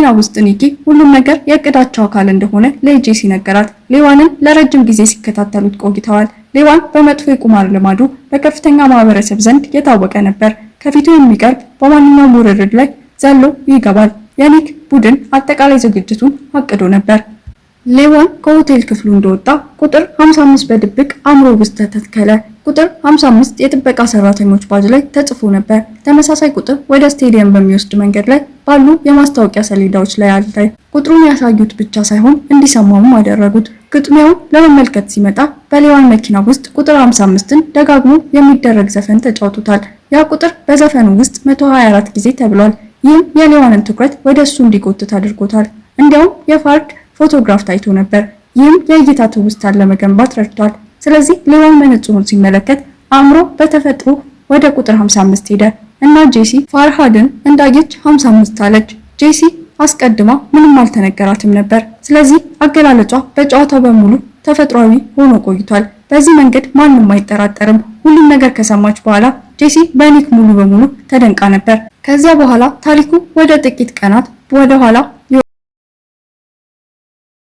መኪና ውስጥ ኒኪ ሁሉም ነገር የእቅዳቸው አካል እንደሆነ ለጄሲ ነገራት። ሌዋንን ለረጅም ጊዜ ሲከታተሉት ቆይተዋል። ሌዋን በመጥፎ የቁማር ልማዱ በከፍተኛ ማህበረሰብ ዘንድ የታወቀ ነበር። ከፊቱ የሚቀርብ በማንኛውም ውርርድ ላይ ዘሎ ይገባል። የኒክ ቡድን አጠቃላይ ዝግጅቱን አቅዶ ነበር። ሌዋን ከሆቴል ክፍሉ እንደወጣ ቁጥር 55 በድብቅ አእምሮ ውስጥ ተተከለ። ቁጥር 55 የጥበቃ ሰራተኞች ባጅ ላይ ተጽፎ ነበር። ተመሳሳይ ቁጥር ወደ ስቴዲየም በሚወስድ መንገድ ላይ ባሉ የማስታወቂያ ሰሌዳዎች ላይ አለ። ቁጥሩን ያሳዩት ብቻ ሳይሆን እንዲሰማውም አደረጉት። ግጥሚያውን ለመመልከት ሲመጣ በሌዋን መኪና ውስጥ ቁጥር 55ን ደጋግሞ የሚደረግ ዘፈን ተጫውቶታል። ያ ቁጥር በዘፈኑ ውስጥ 124 ጊዜ ተብሏል። ይህም የሌዋንን ትኩረት ወደ እሱ እንዲጎትት አድርጎታል። እንዲያውም የፋርድ ፎቶግራፍ ታይቶ ነበር። ይህም የእይታ ትውስታን ለመገንባት ረድቷል። ስለዚህ ሌዋን መነጽሩን ሲመለከት አእምሮ በተፈጥሮ ወደ ቁጥር 55 ሄደ እና ጄሲ ፋርሃድን እንዳየች 55 አለች። ጄሲ አስቀድማ ምንም አልተነገራትም ነበር። ስለዚህ አገላለጿ በጨዋታው በሙሉ ተፈጥሯዊ ሆኖ ቆይቷል። በዚህ መንገድ ማንም አይጠራጠርም። ሁሉም ነገር ከሰማች በኋላ ጄሲ በኒክ ሙሉ በሙሉ ተደንቃ ነበር። ከዚያ በኋላ ታሪኩ ወደ ጥቂት ቀናት ወደ ኋላ